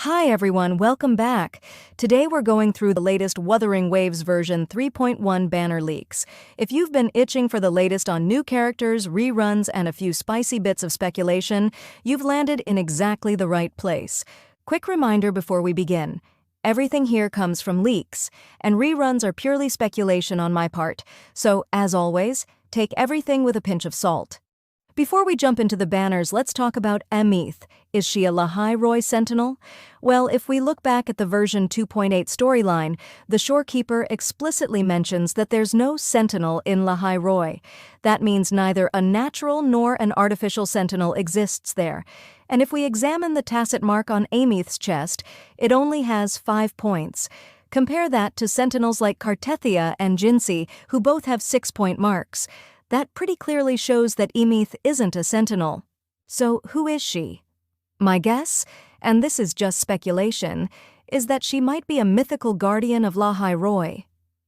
Hi everyone, welcome back. Today we're going through the latest Wuthering Waves version 3.1 banner leaks. If you've been itching for the latest on new characters, reruns, and a few spicy bits of speculation, you've landed in exactly the right place. Quick reminder before we begin. Everything here comes from leaks, and reruns are purely speculation on my part. So, as always, take everything with a pinch of salt. Before we jump into the banners, let's talk about Aemeath. Is she a Lahai-Roi sentinel? Well, if we look back at the version 2.8 storyline, the shorekeeper explicitly mentions that there's no sentinel in Lahai-Roi. That means neither a natural nor an artificial sentinel exists there. And if we examine the tacit mark on Aemeath's chest, it only has 5 points. Compare that to sentinels like Kartethia and Jinsi, who both have 6-point marks. That pretty clearly shows that Aemeath isn't a sentinel. So who is she? My guess, and this is just speculation, is that she might be a mythical guardian of Lahai-Roi,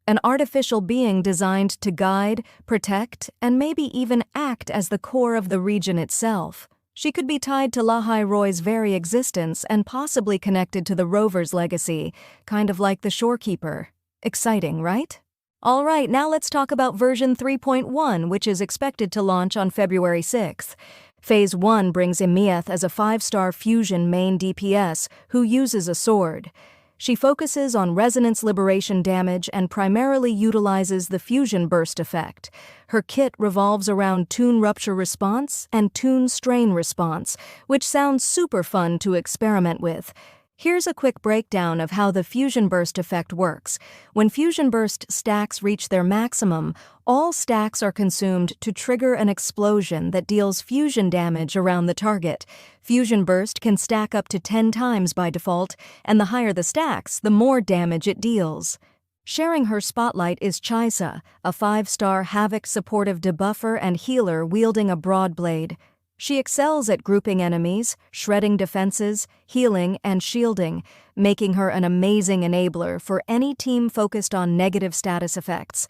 an artificial being designed to guide, protect, and maybe even act as the core of the region itself. She could be tied to Lahai-Roi's very existence and possibly connected to the Rover's legacy, kind of like the shorekeeper. Exciting, right? All right, now let's talk about version 3.1, which is expected to launch on February 6th. Phase 1 brings Aemeath as a 5-star fusion main DPS who uses a sword. She focuses on resonance liberation damage and primarily utilizes the fusion burst effect. Her kit revolves around Toon Rupture Response and Toon Strain Response, which sounds super fun to experiment with. Here's a quick breakdown of how the Fusion Burst effect works. When Fusion Burst stacks reach their maximum, all stacks are consumed to trigger an explosion that deals fusion damage around the target. Fusion Burst can stack up to 10 times by default, and the higher the stacks, the more damage it deals. Sharing her spotlight is Chisa, a 5-star Havoc supportive debuffer and healer wielding a broad blade. She excels at grouping enemies, shredding defenses, healing, and shielding, making her an amazing enabler for any team focused on negative status effects.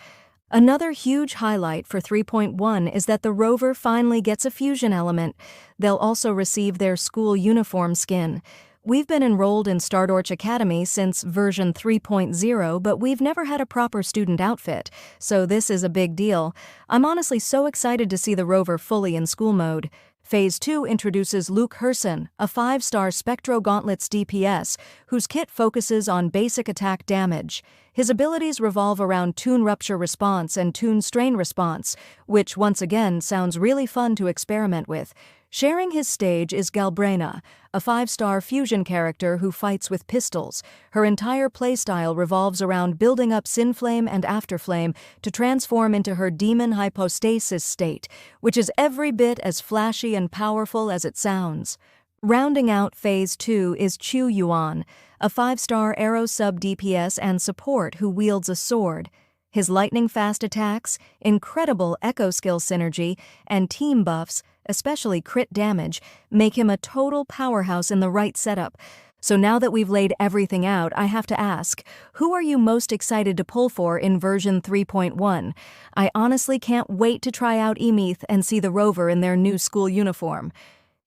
Another huge highlight for 3.1 is that the Rover finally gets a fusion element. They'll also receive their school uniform skin. We've been enrolled in Stardorch Academy since version 3.0, but we've never had a proper student outfit, so this is a big deal. I'm honestly so excited to see the Rover fully in school mode. Phase 2 introduces Luuk Herssen, a 5-star Spectro Gauntlets DPS, whose kit focuses on basic attack damage. His abilities revolve around Toon Rupture Response and Toon Strain Response, which once again sounds really fun to experiment with. Sharing his stage is Galbrena, a 5-star fusion character who fights with pistols. Her entire playstyle revolves around building up Sinflame and Afterflame to transform into her demon hypostasis state, which is every bit as flashy and powerful as it sounds. Rounding out Phase 2 is Qiuyuan, a 5-star arrow sub DPS and support who wields a sword. His lightning-fast attacks, incredible echo skill synergy, and team buffs, especially crit damage, make him a total powerhouse in the right setup. So now that we've laid everything out, I have to ask, who are you most excited to pull for in version 3.1? I honestly can't wait to try out Aemeath and see the Rover in their new school uniform.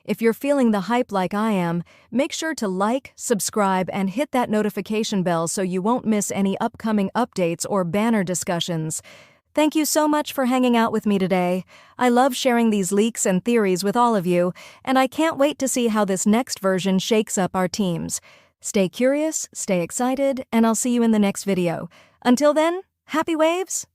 If you're feeling the hype like I am, make sure to like, subscribe, and hit that notification bell so you won't miss any upcoming updates or banner discussions. Thank you so much for hanging out with me today. I love sharing these leaks and theories with all of you, and I can't wait to see how this next version shakes up our teams. Stay curious, stay excited, and I'll see you in the next video. Until then, happy waves!